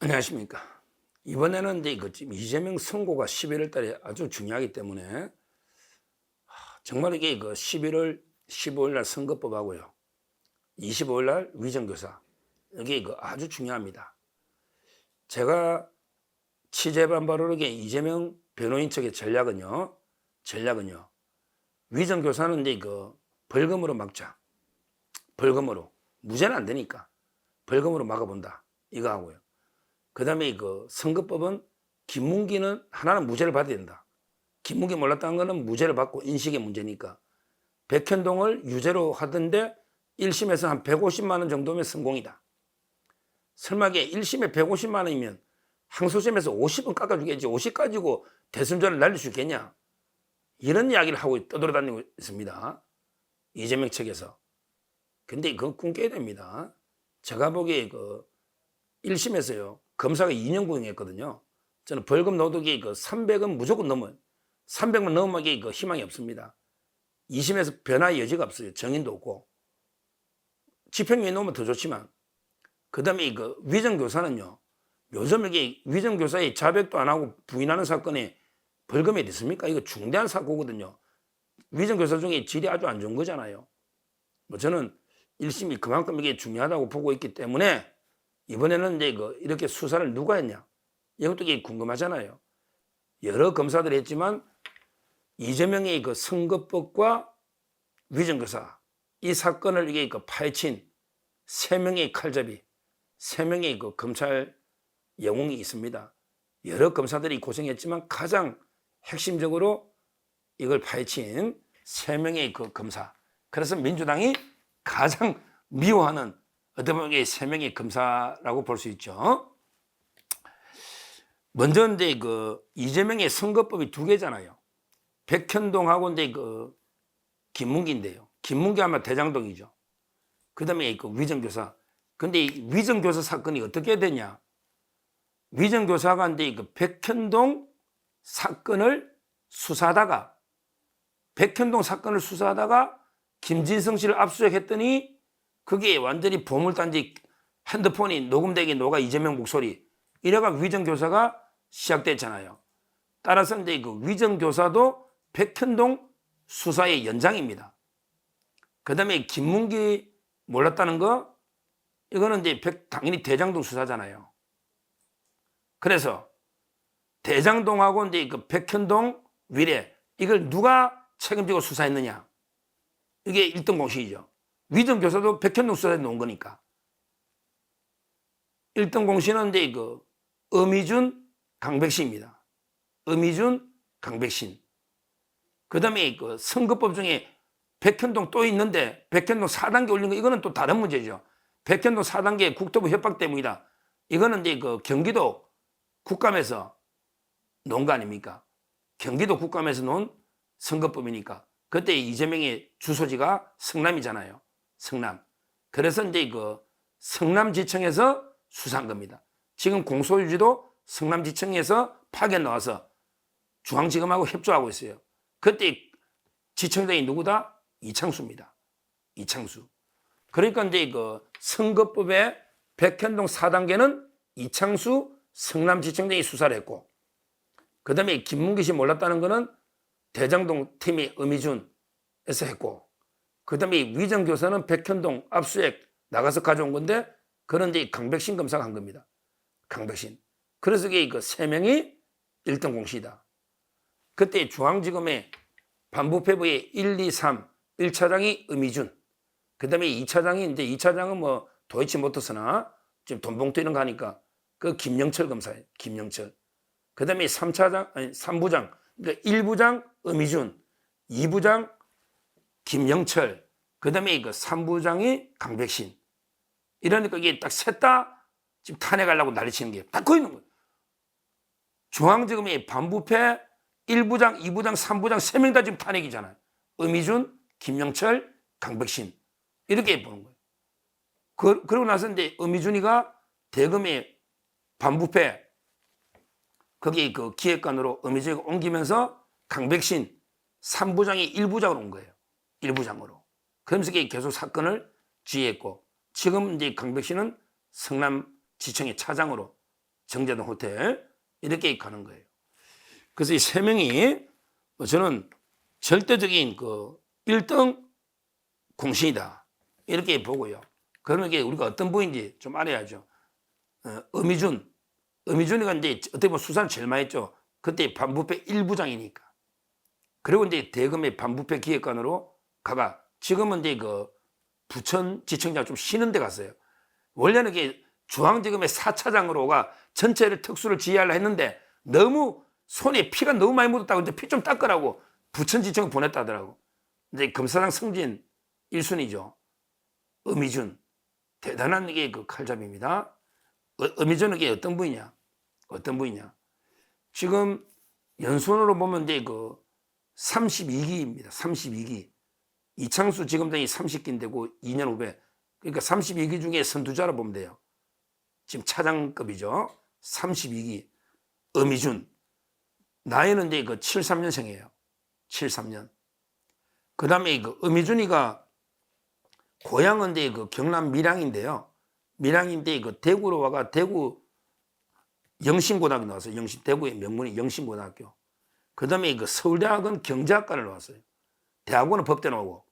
안녕하십니까. 이번에는 이제 지금 이재명 선고가 11월 달에 아주 중요하기 때문에 정말 이게 11월 15일 날 선거법하고요. 25일 날 위정교사. 이게 아주 중요합니다. 제가 취재반 바로르게 이재명 변호인 측의 전략은요. 위정교사는 이제 벌금으로 막자. 벌금으로. 무죄는 안 되니까. 벌금으로 막아본다. 이거 하고요. 그 다음에 선거법은 김문기는 하나는 무죄를 받아야 된다. 김문기 몰랐다는 거는 무죄를 받고 인식의 문제니까. 백현동을 유죄로 하던데 1심에서 한 150만 원 정도면 성공이다. 설마 이게 1심에 150만 원이면 항소심에서 50원 깎아주겠지. 50 가지고 대선전을 날릴 수 있겠냐. 이런 이야기를 하고 떠돌아다니고 있습니다. 이재명 측에서. 근데 그건 꿈 깨야 됩니다. 제가 보기에 1심에서요. 검사가 2년 구형했거든요. 저는 벌금 노득이 300은 무조건 넘어요. 300만 넘으면 희망이 없습니다. 2심에서 변화의 여지가 없어요. 정인도 없고. 집행유예 놓으면 더 좋지만. 그 다음에 위정교사는요. 요즘 이게 위정교사의 자백도 안 하고 부인하는 사건에 벌금이 됐습니까? 이거 중대한 사고거든요. 위정교사 중에 질이 아주 안 좋은 거잖아요. 저는 1심이 그만큼 이게 중요하다고 보고 있기 때문에 이번에는 이제 이렇게 수사를 누가 했냐? 이것도 궁금하잖아요. 여러 검사들이 했지만 이재명의 선거법과 위정교사 이 사건을 이게 파헤친 3명의 칼잡이, 3명의 검찰 영웅이 있습니다. 여러 검사들이 고생했지만 가장 핵심적으로 이걸 파헤친 3명의 검사. 그래서 민주당이 가장 미워하는 어떤 보면 3명의 검사라고 볼 수 있죠. 먼저 이제 이재명의 선거법이 2개잖아요. 백현동하고 이제 김문기인데요. 김문기 아마 대장동이죠. 그 다음에 위정교사. 근데 이 위정교사 사건이 어떻게 되냐? 위정교사가 이제 백현동 사건을 수사하다가 김진성 씨를 압수수색했더니 그게 완전히 보물단지 핸드폰이 녹음되게 녹아 이재명 목소리. 이래가 위정교사가 시작됐잖아요. 따라서 이제 위정교사도 백현동 수사의 연장입니다. 그 다음에 김문기 몰랐다는 거, 이거는 이제 당연히 대장동 수사잖아요. 그래서 대장동하고 이제 백현동 위례, 이걸 누가 책임지고 수사했느냐. 이게 1등 공식이죠. 위정교사도 백현동 수사에 놓은 거니까. 1등 공신은 이제 엄희준, 강백신입니다. 엄희준, 강백신. 그 다음에 선거법 중에 백현동 또 있는데 백현동 4단계 올린 거 이거는 또 다른 문제죠. 백현동 4단계 국토부 협박 때문이다. 이거는 이제 경기도 국감에서 놓은 거 아닙니까? 경기도 국감에서 놓은 선거법이니까. 그때 이재명의 주소지가 성남이잖아요. 성남. 그래서 이제 성남지청에서 수사한 겁니다. 지금 공소유지도 성남지청에서 파견 나와서 중앙지검하고 협조하고 있어요. 그때 지청장이 누구다? 이창수입니다. 이창수. 그러니까 이제 선거법의 백현동 4단계는 이창수 성남지청장이 수사를 했고, 그 다음에 김문기 씨 몰랐다는 거는 대장동 팀이 엄희준에서 했고, 그 다음에 위정교사는 백현동 압수수색 나가서 가져온 건데, 그런 이제 강백신 검사가 한 겁니다. 강백신. 그래서 이게 3명이 1등 공시이다. 그때 중앙지검의 반부패부의 1, 2, 3, 1차장이 엄희준. 그 다음에 2차장이 이제 2차장은 뭐 도이치모터스나 지금 돈봉투 이런 거 하니까 그 김영철 검사예요. 김영철. 그 다음에 3부장, 그러니까 1부장 엄희준, 2부장 김영철, 그 다음에 3부장이 강백신. 이러니까 이게 딱 셋 다 지금 탄핵하려고 난리치는 게 딱 거있는 거예요. 중앙지검의 반부패 1부장, 2부장, 3부장 3명 다 지금 탄핵이잖아요. 엄희준, 김영철, 강백신. 이렇게 보는 거예요. 그러고 나서 이제 엄희준이가 대검의 반부패 거기 기획관으로 엄희준이가 옮기면서 강백신 3부장이 1부장으로 온 거예요. 1부장으로. 그러면서 계속 사건을 지휘했고, 지금 이제 강백신은 성남지청의 차장으로 정자동 호텔 이렇게 가는 거예요. 그래서 이 세 명이 저는 절대적인 그 1등 공신이다 이렇게 보고요. 그러면 이게 우리가 어떤 부인지 좀 알아야죠. 어미준이가 이제 어떻게 보면 수사를 제일 많이 했죠. 그때 반부패 1부장이니까. 그리고 이제 대검의 반부패 기획관으로 가가 지금은 이제 그 부천지청장 좀 쉬는 데 갔어요. 원래는 이게 중앙지검의 4차장으로가 전체를 특수를 지휘하려 했는데 너무 손에 피가 너무 많이 묻었다고 이제 피 좀 닦으라고 부천지청을 보냈다 하더라고. 이제 검사장 승진 1순위죠. 어미준. 대단한 이게 그 칼잡이입니다. 어미준은 이게 어떤 부위냐? 어떤 부위냐? 지금 연순으로 보면 이제 그 32기입니다. 32기. 이창수 지검장이 30기인데 그 2년 후배. 그러니까 32기 중에 선두자로 보면 돼요. 지금 차장급이죠. 32기. 어미준. 나이는 이제 그 73년생이에요. 73년. 그 다음에 그 어미준이가 고향은 이제 그 경남 밀양인데요. 밀양인데 그 대구로 와가 대구 영신고등학교 나왔어요. 대구의 명문이 영신고등학교. 그 다음에 그 서울대학은 경제학과를 나왔어요. 대학원은 법대 나오고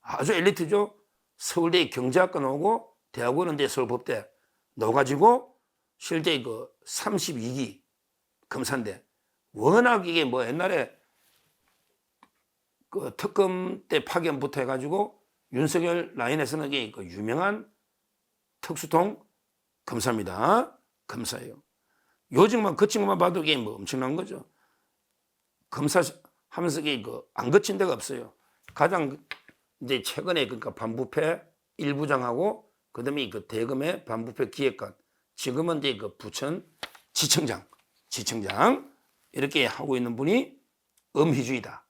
아주 엘리트죠. 서울대 경제학과 나오고 대학원은 이제 서울법대 나와가지고 실제 그 32기 검사인데 워낙 이게 뭐 옛날에 그 특검 때 파견부터 해가지고 윤석열 라인에서는 이게 그 유명한 특수통 검사입니다. 검사예요. 요즘만 그 친구만 봐도 이게 뭐 엄청난 거죠. 검사 하면서 이게 그 안 거친 데가 없어요. 가장 이제 최근에 그러니까 반부패 1부장하고 그다음에 그 대검의 반부패 기획관, 지금은 이제 그 부천 지청장 이렇게 하고 있는 분이 엄희주이다.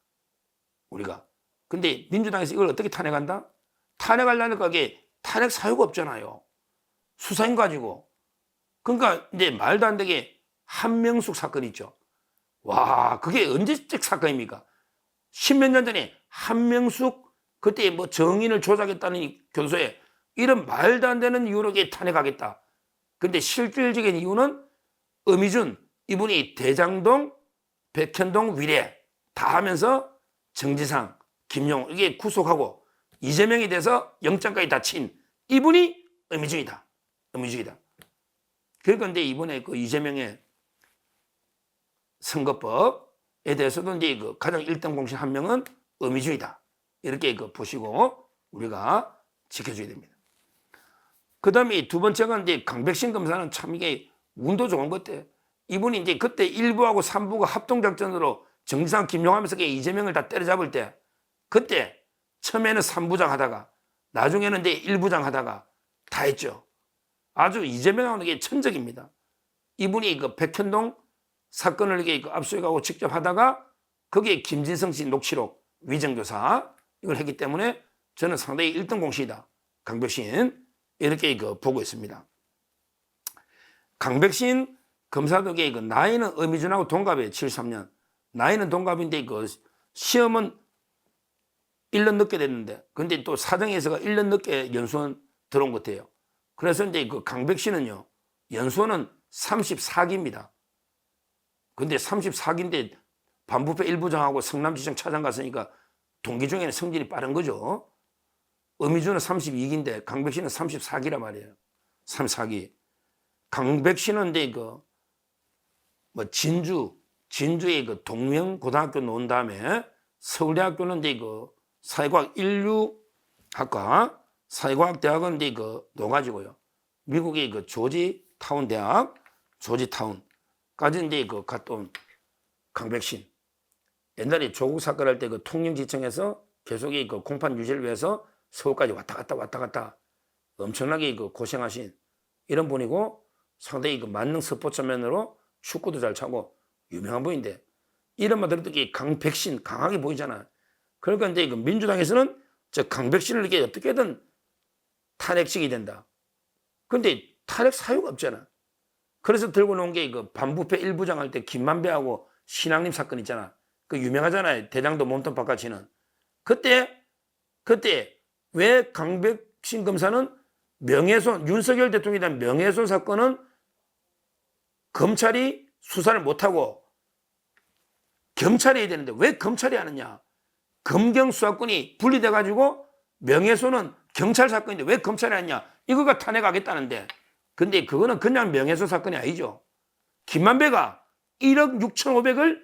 우리가. 근데 민주당에서 이걸 어떻게 탄핵한다? 탄핵하려니까 이게 탄핵 사유가 없잖아요. 수사인 가지고. 그러니까 이제 말도 안 되게 한명숙 사건 있죠. 와, 그게 언제적 사건입니까? 십몇 년 전에 한명숙 그때 뭐 정인을 조작했다는 교도소에 이런 말도 안 되는 이유로 이게 탄핵하겠다. 근데 실질적인 이유는 어미준 이분이 대장동, 백현동 위례 다 하면서 정지상, 김용 이게 구속하고 이재명이 돼서 영장까지 다 친 이분이 어미준이다. 어미준이다. 그러니까 이제 이번에 그 이재명의 선거법에 대해서도 이제 그 가장 1등 공신 한 명은 어미준이다. 이렇게 그 보시고 우리가 지켜줘야 됩니다. 그 다음에 두 번째가 이제 강백신 검사는 참 이게 운도 좋은 것 같아. 이분이 이제 그때 1부하고 3부가 합동작전으로 정지상 김용하면서 이재명을 다 때려잡을 때 그때 처음에는 3부장 하다가 나중에는 이제 1부장 하다가 다 했죠. 아주 이재명하는 게 천적입니다. 이분이 그 백현동 사건을 이렇게 압수해가고 직접 하다가 거기에 김진성 씨 녹취록 위정교사 이걸 했기 때문에 저는 상당히 1등 공신이다. 강백신 이렇게 그 보고 있습니다. 강백신 검사도 그 나이는 어미준하고 동갑이에요. 73년. 나이는 동갑인데 그 시험은 1년 늦게 됐는데 근데 또 사정에서가 1년 늦게 연수원 들어온 것 같아요. 그래서 이제 그 강백신은요 연수원은 34기입니다. 근데 34기인데 반부패 1부장하고 성남지청 차장 갔으니까 동기 중에는 성질이 빠른 거죠. 어미준은 32기인데 강백신은 34기란 말이에요. 34기. 강백신은 이제 그 뭐 진주의 그 동명고등학교 놓은 다음에 서울대학교는 이제 그 사회과학 인류학과, 사회과학대학은 이제 그 놓아가지고요. 미국의 그 조지타운 대학, 조지타운까지 이제 그 갔다 온 강백신. 옛날에 조국 사건 할 때 그 통영지청에서 계속 그 공판 유지를 위해서 서울까지 왔다 갔다 엄청나게 그 고생하신 이런 분이고 상당히 그 만능 스포츠맨으로 축구도 잘 차고 유명한 분인데 이름만 들어도 강백신 강하게 보이잖아. 그러니까 이제 그 민주당에서는 저 강백신을 이렇게 어떻게든 탄핵시켜야 된다. 근데 탄핵 사유가 없잖아. 그래서 들고 놓은 게 그 반부패 1부장 할 때 김만배하고 신앙님 사건 있잖아. 그 유명하잖아요. 대장도 몸통 바꿔치는. 그때 왜 강백신 검사는 명예훼손, 윤석열 대통령에 대한 명예훼손 사건은 검찰이 수사를 못하고 경찰이 해야 되는데 왜 검찰이 하느냐? 검경 수사권이 분리돼 가지고 명예훼손은 경찰 사건인데 왜 검찰이 하느냐? 이거가 탄핵하겠다는데. 근데 그거는 그냥 명예훼손 사건이 아니죠. 김만배가 1억 6,500을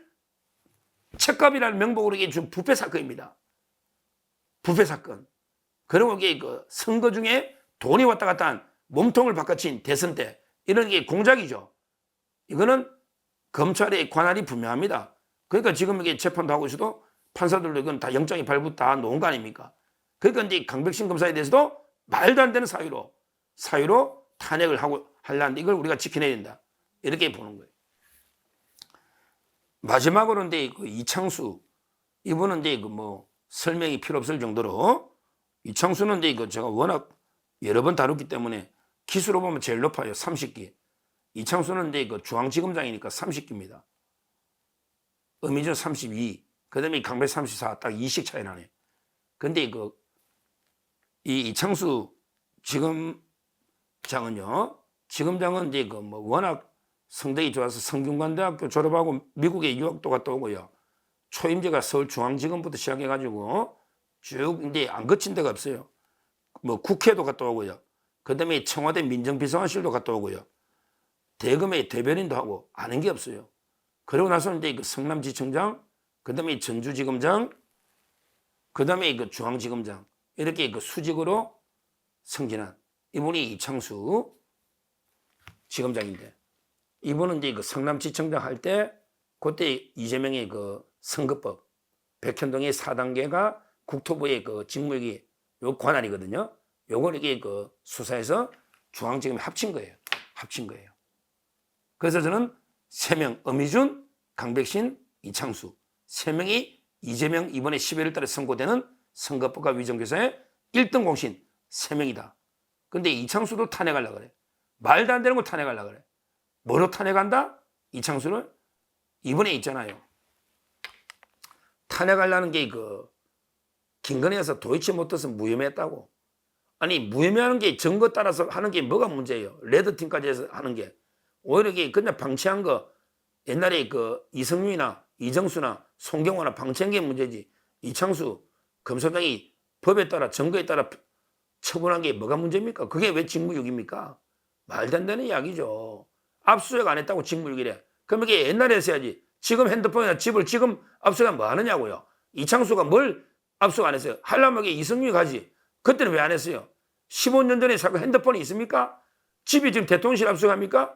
책값이라는 명목으로 이게 준 부패 사건입니다. 부패 사건. 그리고 이게 그 선거 중에 돈이 왔다 갔다 한 몸통을 바꿔친 대선 때 이런 게 공작이죠. 이거는 검찰의 관할이 분명합니다. 그러니까 지금 이게 재판도 하고 있어도 판사들도 이건 다 영장이 발부 다 놓은 거 아닙니까? 그러니까 이제 강백신 검사에 대해서도 말도 안 되는 사유로 탄핵을 하려는데 이걸 우리가 지켜내야 된다. 이렇게 보는 거예요. 마지막으로 이제 그 이창수 이분은 이제 그 뭐 설명이 필요 없을 정도로 이창수는 이제 그 제가 워낙 여러 번 다뤘기 때문에 기수로 보면 제일 높아요. 30기. 이창수는 이제 그 중앙지검장이니까 30기입니다. 엄희준 32, 그다음에 강배 34, 딱 2씩 차이 나네. 근데 이 이창수 지검장은 이제 그 뭐 워낙 성적이 좋아서 성균관대학교 졸업하고 미국에 유학도 갔다 오고요. 초임제가 서울중앙지검부터 시작해가지고 쭉 이제 안 거친 데가 없어요. 뭐 국회도 갔다 오고요. 그다음에 청와대 민정비서관실도 갔다 오고요. 대검의 대변인도 하고 아는 게 없어요. 그러고 나서 이제 그 성남지청장, 그다음에 전주지검장, 그다음에 그 중앙지검장 이렇게 그 수직으로 승진한 이분이 이창수 지검장인데 이분은 이제 그 성남지청장 할 때 그때 이재명의 그 선거법 백현동의 4단계가 국토부의 그 직무유기 요 관할이거든요. 요걸 이게 그 수사해서 중앙지검에 합친 거예요. 그래서 저는 3명 엄희준, 강백신, 이창수 3명이 이재명 이번에 11월 달에 선고되는 선거법과 위정교사의 1등 공신 3명이다. 근데 이창수도 탄핵하려고 그래. 말도 안 되는 걸 탄핵하려고 그래. 뭐로 탄핵한다? 이창수를? 이번에 있잖아요. 탄핵하려는 게 김건희에서 도이치모터스 무혐의했다고. 아니 무혐의하는 게 증거 따라서 하는 게 뭐가 문제예요? 레드팀까지 해서 하는 게. 오히려 이게 그냥 방치한 거 옛날에 그 이성윤이나 이정수나 송경호나 방치한 게 문제지. 이창수 검사장이 법에 따라 증거에 따라 처분한 게 뭐가 문제입니까? 그게 왜 직무유기입니까? 말도 안 되는 이야기죠. 압수수색 안 했다고 직무유기래. 그럼 이게 옛날에 했어야지. 지금 핸드폰이나 집을 지금 압수수색 뭐 하느냐고요. 이창수가 뭘 압수수색 안 했어요? 하려면 이성윤이 가지. 그때는 왜 안 했어요? 15년 전에 사고 핸드폰이 있습니까? 집이 지금 대통령실 압수수색합니까?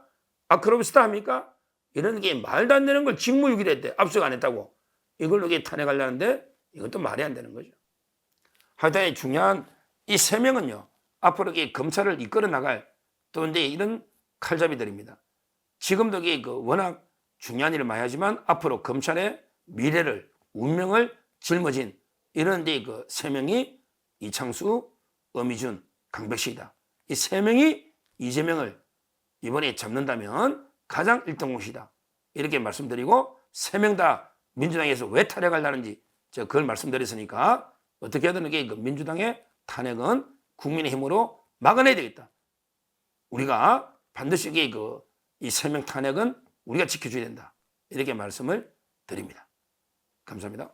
아크로비스타 합니까? 이런 게 말도 안 되는 걸 직무유기를 했대. 압수수색 안 했다고. 이걸로 이게 탄핵하려는데 이건 또 말이 안 되는 거죠. 하여튼 중요한 이 3명은요. 앞으로 이게 검찰을 이끌어 나갈 또 이제 이런 칼잡이들입니다. 지금도 이게 워낙 중요한 일을 많이 하지만 앞으로 검찰의 미래를 운명을 짊어진 이런 이제 3명이 이창수, 엄희준, 강백신이다. 이 3명이 이재명을 이번에 잡는다면 가장 1등 공시다. 이렇게 말씀드리고 3명 다 민주당에서 왜 탄핵하려는지 제가 그걸 말씀드렸으니까 어떻게 하든 이게 민주당의 탄핵은 국민의힘으로 막아내야 되겠다. 우리가 반드시 이게 이 3명 탄핵은 우리가 지켜줘야 된다. 이렇게 말씀을 드립니다. 감사합니다.